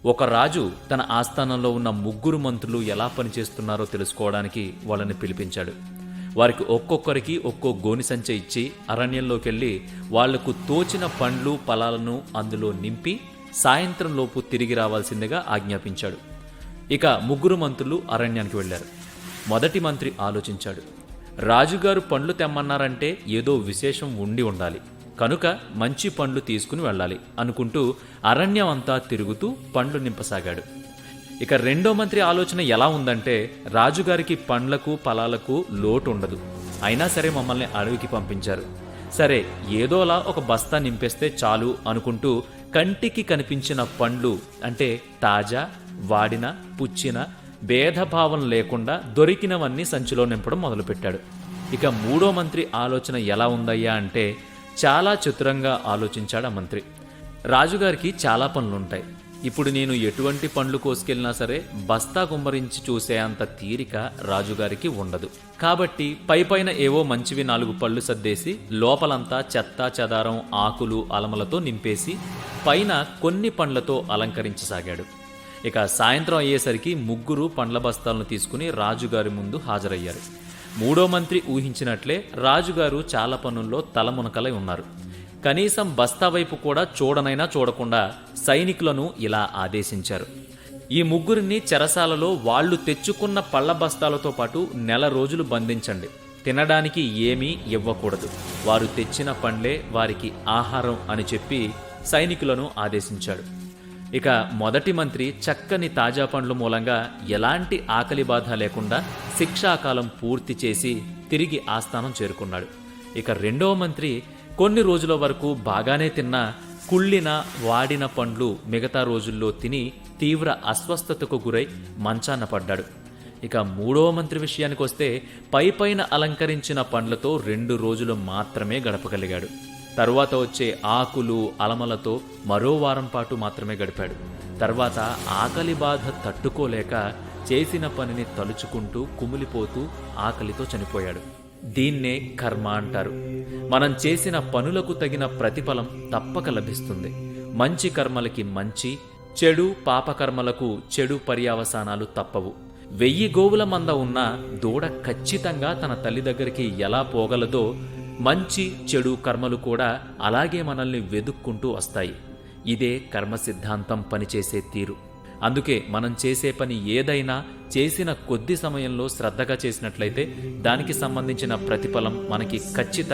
ఒక రాజు తన ఆస్థానంలో ఉన్న ముగ్గురు మంత్రులు ఎలా పనిచేస్తున్నారో తెలుసుకోవడానికి వాళ్ళని పిలిపించాడు. వారికి ఒక్కొక్కరికి ఒక్కో గోని సంచి ఇచ్చి అరణ్యంలోకెళ్ళి వాళ్లకు తోచిన పండ్లు ఫలాలను అందులో నింపి సాయంత్రంలోపు తిరిగి రావాల్సిందిగా ఆజ్ఞాపించాడు. ఇక ముగ్గురు మంత్రులు అరణ్యానికి వెళ్లారు. మొదటి మంత్రి ఆలోచించాడు. రాజుగారు పండ్లు తెమ్మన్నారంటే ఏదో విశేషం ఉండి ఉండాలి, కనుక మంచి పండ్లు తీసుకుని వెళ్ళాలి అనుకుంటూ అరణ్యం అంతా తిరుగుతూ పండ్లు నింపసాగాడు. ఇక రెండో మంత్రి ఆలోచన ఎలా ఉందంటే, రాజుగారికి పండ్లకు ఫలాలకు లోటు ఉండదు, అయినా సరే మమ్మల్ని అడవికి పంపించారు, సరే ఏదోలా ఒక బస్తా నింపేస్తే చాలు అనుకుంటూ కంటికి కనిపించిన పండ్లు అంటే తాజా, వాడిన, పుచ్చిన భేదభావం లేకుండా దొరికినవన్నీ సంచిలో నింపడం మొదలుపెట్టాడు. ఇక మూడో మంత్రి ఆలోచన ఎలా ఉందయ్యా అంటే, చాలా చతురంగా ఆలోచించాడు ఆ మంత్రి. రాజుగారికి చాలా పనులుంటాయి, ఇప్పుడు నేను ఎటువంటి పండ్లు కోసుకెళ్ళినా సరే బస్తా కుమ్మరించి చూసే అంత తీరిక రాజుగారికి ఉండదు. కాబట్టి పైపైన ఏవో మంచివి 4 పళ్ళు సర్దేసి లోపలంతా చెత్త చెదారం, ఆకులు, అలమలతో నింపేసి పైన కొన్ని పండ్లతో అలంకరించసాగాడు. ఇక సాయంత్రం అయ్యేసరికి ముగ్గురు పండ్ల బస్తాలను తీసుకుని రాజుగారి ముందు హాజరయ్యారు. మూడో మంత్రి ఊహించినట్లే రాజుగారు చాలా పనుల్లో తలమునకలై ఉన్నారు. కనీసం బస్తా వైపు కూడా చూడనైనా చూడకుండా సైనికులను ఇలా ఆదేశించారు. ఈ ముగ్గురిని చెరసాలలో వాళ్లు తెచ్చుకున్న పళ్ల బస్తాలతో పాటు 1 నెల రోజులు బంధించండి, తినడానికి ఏమీ ఇవ్వకూడదు, వారు తెచ్చిన పండ్లే వారికి ఆహారం అని చెప్పి సైనికులను ఆదేశించాడు. ఇక మొదటి మంత్రి చక్కని తాజా పండ్ల మూలంగా ఎలాంటి ఆకలి బాధ లేకుండా శిక్షాకాలం పూర్తి చేసి తిరిగి ఆస్థానం చేరుకున్నాడు. ఇక రెండవ మంత్రి కొన్ని రోజుల వరకు బాగానే తిన్నా కుళ్ళిన, వాడిన పండ్లు మిగతా రోజుల్లో తిని తీవ్ర అస్వస్థతకు గురై మంచాన పడ్డాడు. ఇక మూడవ మంత్రి విషయానికి వస్తే పైపైన అలంకరించిన పండ్లతో 2 రోజులు మాత్రమే గడపగలిగాడు. తరువాత వచ్చే ఆకులు, అలమలతో మరో వారం పాటు మాత్రమే గడిపాడు. తర్వాత ఆకలి బాధ తట్టుకోలేక చేసిన పనిని తలుచుకుంటూ కుమిలిపోతూ ఆకలితో చనిపోయాడు. దీన్నే కర్మ అంటారు. మనం చేసిన పనులకు తగిన ప్రతిఫలం తప్పక లభిస్తుంది. మంచి కర్మలకి మంచి, చెడు పాపకర్మలకు చెడు పర్యవసానాలు తప్పవు. 1000 గోవుల మంద ఉన్న దూడ ఖచ్చితంగా తన తల్లి దగ్గరికి ఎలా పోగలదో మంచి చెడు కర్మలు కూడా అలాగే మనల్ని వెదుక్కుంటూ వస్తాయి. ఇదే కర్మ సిద్ధాంతం పనిచేసే తీరు. అందుకే మనం చేసే పని ఏదైనా చేసిన కొద్ది సమయంలో శ్రద్ధగా చేసినట్లయితే దానికి సంబంధించిన ప్రతిఫలం మనకి ఖచ్చితంగా